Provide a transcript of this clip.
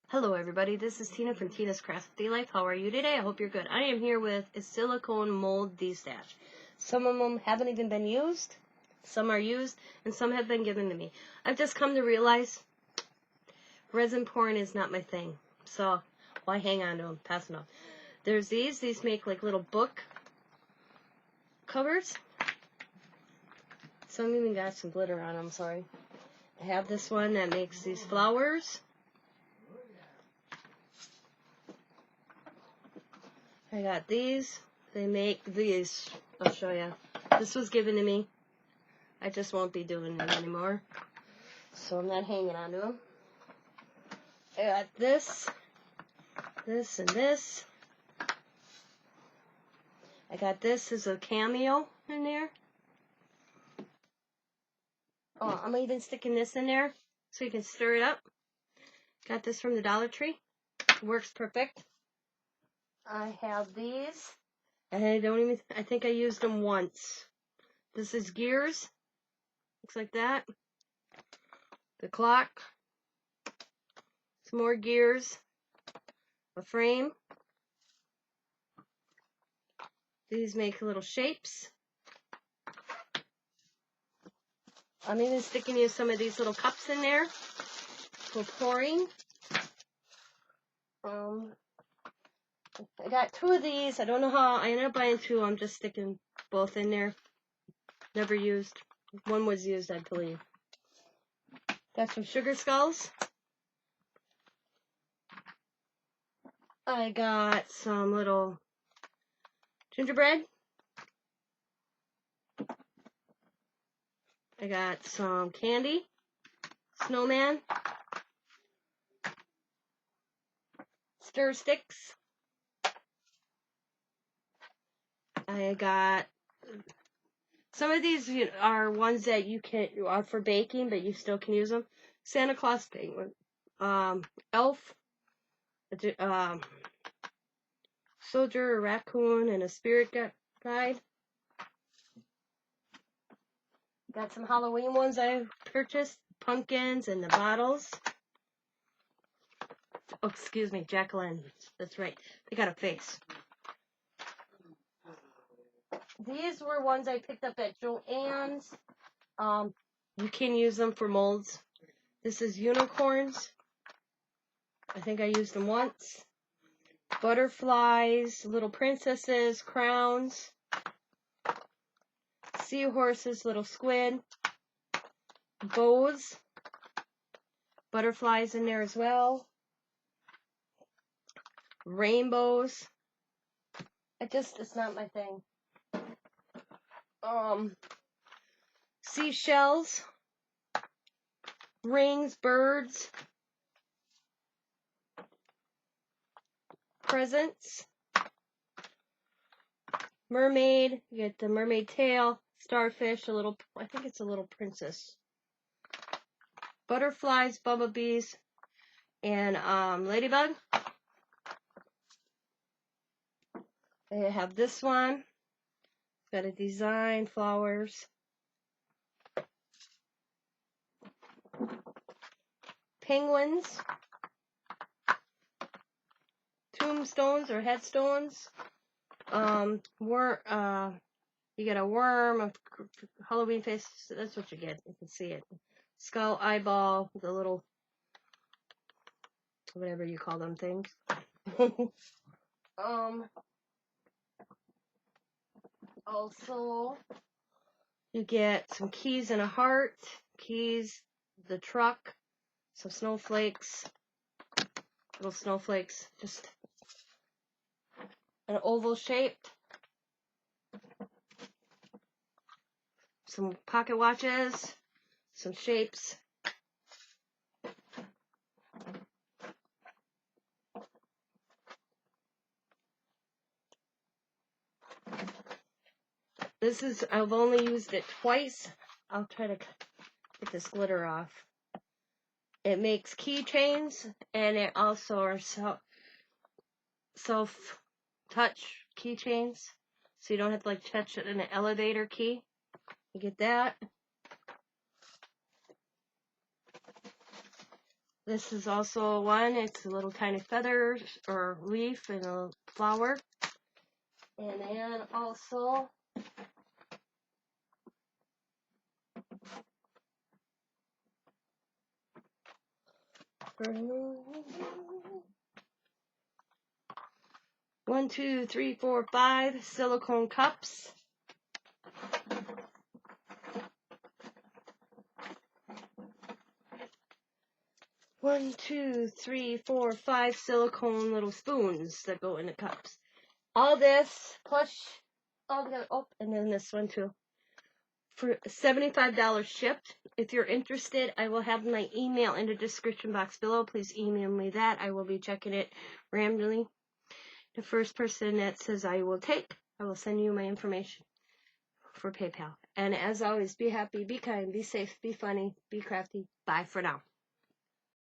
Hello everybody, this is Tina from tinascraftylife. How are you today? I hope you're good. I am here with a silicone mold Destash. Some of them haven't even been used, some are used, and some have been given to me. I've just come to realize resin pouring is not my thing. So, why hang on to them? Pass them on. There's these make like little book covers. Some even got some glitter on them, sorry. I have this one that makes these flowers. I got these. They make these. I'll show you. This was given to me. I just won't be doing them anymore. So I'm not hanging on to them. I got this, and this. I got this as a cameo in there. Oh, I'm even sticking this in there so you can stir it up. Got this from the Dollar Tree. Works perfect. I have these. I think I used them once. This is gears. Looks like that. The clock. Some more gears. A frame. These make little shapes. I'm even sticking you some of these little cups in there for pouring. I got two of these. I don't know how I ended up buying two. I'm just sticking both in there. Never used. One was used, I believe. Got some sugar skulls. I got some little gingerbread. I got some candy. Snowman. Stir sticks. I got some of these are ones that you are for baking, but you still can use them. Santa Claus penguin, elf, soldier, a raccoon, and a spirit guide. Got some Halloween ones I purchased, pumpkins and the bottles. Oh, excuse me, jack-o'-lanterns. That's right. They got a face. These were ones I picked up at Joann's. You can use them for molds. This is unicorns. I think I used them once. Butterflies, little princesses, crowns, seahorses, little squid, bows, butterflies in there as well, rainbows. It's not my thing. Seashells, rings, birds, presents, mermaid, you get the mermaid tail, starfish, I think it's a little princess, butterflies, bumblebees, and ladybug. I have this one, got a design, flowers, penguins, tombstones or headstones, you get a worm, a Halloween face, that's what you get, you can see it, skull, eyeball, the little, whatever you call them things. Also, you get some keys and a heart, keys, the truck, some snowflakes, little snowflakes, just an oval shaped, some pocket watches, some shapes, I've only used it twice. I'll try to get this glitter off. It makes keychains, and it also are self-touch keychains, so you don't have to like touch it in an elevator key. You get that. This is also one. It's a little tiny feather or leaf and a flower. And then also one, two, three, four, 5 silicone cups. One, two, three, four, 5 silicone little spoons that go in the cups. All this plus all together. Oh, and then this one too. For $75 shipped. If you're interested, I will have my email in the description box below. Please email me that. I will be checking it randomly. The first person that says I will take, I will send you my information for PayPal. And as always, be happy, be kind, be safe, be funny, be crafty. Bye for now.